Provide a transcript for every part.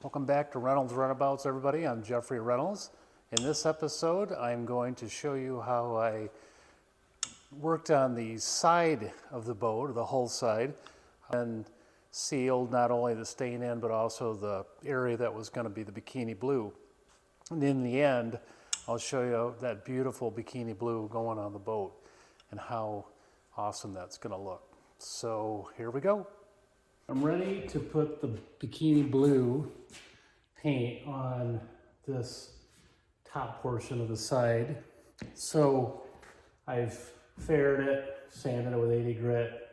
Welcome back to Reynolds Runabouts, everybody. I'm Jeffrey Reynolds. In this episode, I'm going to show you how I worked on the side of the boat, or the hull side, and sealed not only the stain in, but also the area that was going to be the bikini blue. And in the end, I'll show you that beautiful bikini blue going on the boat and how awesome that's going to look. So here we go. I'm ready to put the bikini blue paint on this top portion of the side. So I've faired it, sanded it with 80 grit,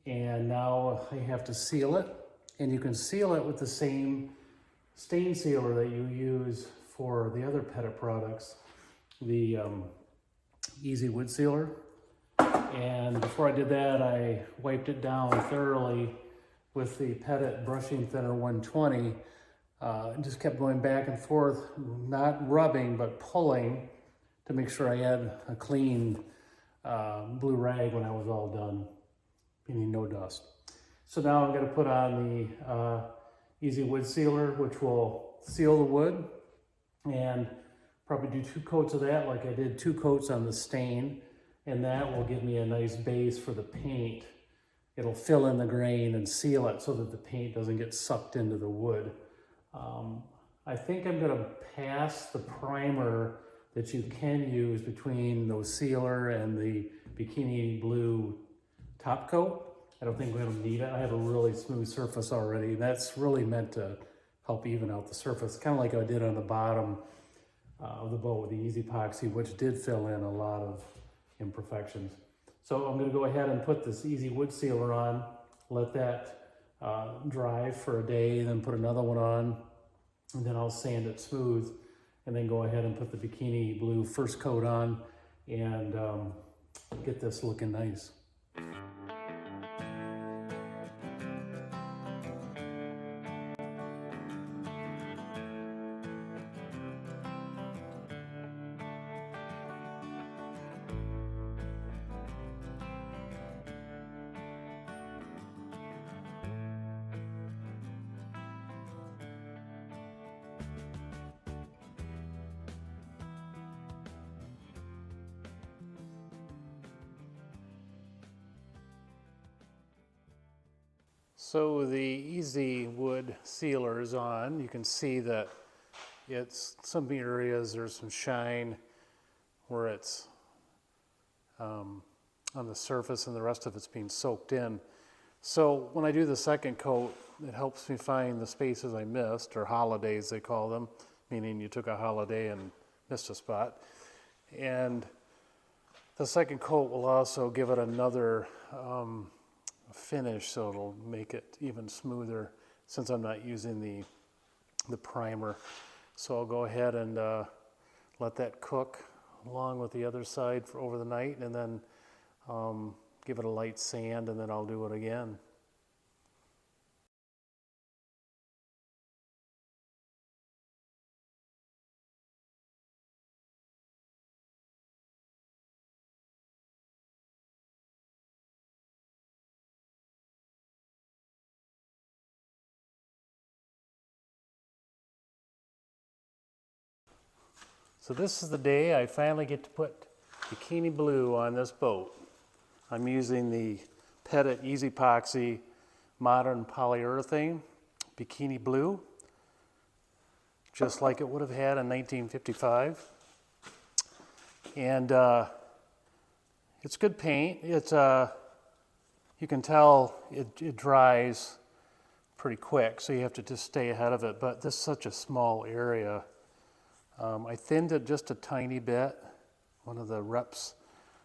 and now I have to seal it. And you can seal it with the same stain sealer that you use for the other Pettit products, the Easy Wood Sealer. And before I did that, I wiped it down thoroughly with the Pettit Brushing Thinner 120, and just kept going back and forth, not rubbing, but pulling to make sure I had a clean blue rag when I was all done, meaning no dust. So now I'm going to put on the Easy Wood Sealer, which will seal the wood, and probably do 2 coats of that, like I did 2 coats on the stain, and that will give me a nice base for the paint. It'll fill in the grain and seal it so that the paint doesn't get sucked into the wood. I think I'm going to pass the primer that you can use between the sealer and the bikini blue top coat. I don't think we're going to need it. I have a really smooth surface already. That's really meant to help even out the surface, kind of like I did on the bottom of the boat with the EZPoxy, which did fill in a lot of imperfections. So I'm going to go ahead and put this Easy Wood Sealer on, let that dry for a day, then put another one on, and then I'll sand it smooth, and then go ahead and put the bikini blue first coat on and get this looking nice. So the Easy Wood Sealer is on. You can see that it's some areas there's some shine where it's on the surface and the rest of it's being soaked in. So when I do the second coat, it helps me find the spaces I missed, or holidays they call them, meaning you took a holiday and missed a spot. And the second coat will also give it another finish, so it'll make it even smoother since I'm not using the primer. So I'll go ahead and let that cook along with the other side for over the night, and then give it a light sand, and then I'll do it again. So this is the day I finally get to put bikini blue on this boat. I'm using the Pettit EZPoxy Modern Polyurethane Bikini Blue, just like it would have had in 1955. And it's good paint. It's you can tell it dries pretty quick, so you have to just stay ahead of it. But this is such a small area. I thinned it just a tiny bit. One of the reps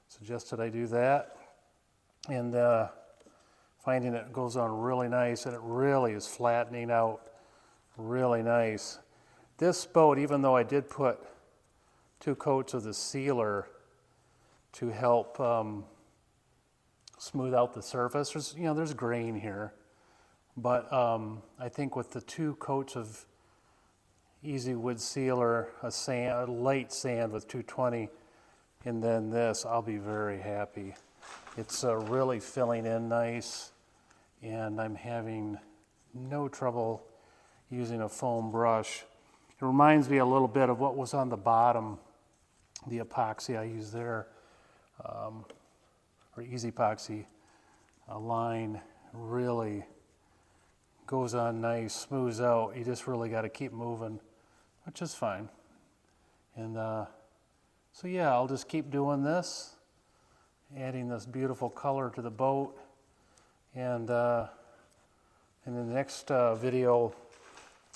suggested I do that. And finding it goes on really nice, and it really is flattening out really nice. This boat, even though I did put 2 coats of the sealer to help smooth out the surface, there's grain here. But I think with the 2 coats of Easy Wood Sealer, a light sand with 220, and then this, I'll be very happy. It's really filling in nice, and I'm having no trouble using a foam brush. It reminds me a little bit of what was on the bottom, the epoxy I used there, or EZPoxy. A line really goes on nice, smooths out. You just really got to keep moving, which is fine. And so yeah, I'll just keep doing this, adding this beautiful color to the boat. And in the next video,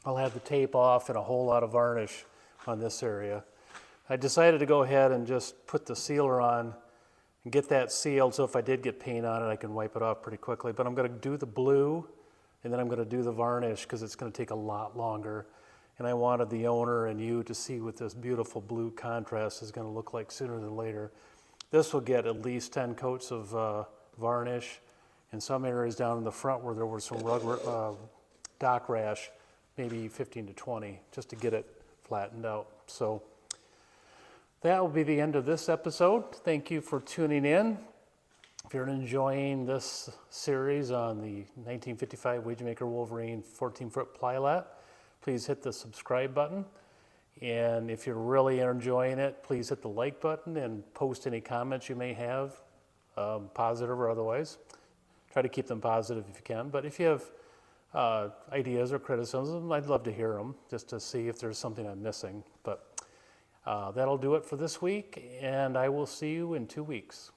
I'll have the tape off and a whole lot of varnish on this area. I decided to go ahead and just put the sealer on and get that sealed, so if I did get paint on it, I can wipe it off pretty quickly. But I'm going to do the blue, and then I'm going to do the varnish because it's going to take a lot longer. And I wanted the owner and you to see what this beautiful blue contrast is going to look like sooner than later. This will get at least 10 coats of varnish. In some areas down in the front where there was some dock rash, maybe 15 to 20, just to get it flattened out. So that will be the end of this episode. Thank you for tuning in. If you're enjoying this series on the 1955 Wagemaker Wolverine 14-foot Ply-Lap, please hit the subscribe button. And if you're really enjoying it, please hit the like button and post any comments you may have, positive or otherwise. Try to keep them positive if you can. But if you have ideas or criticism, I'd love to hear them just to see if there's something I'm missing. But that'll do it for this week, and I will see you in 2 weeks.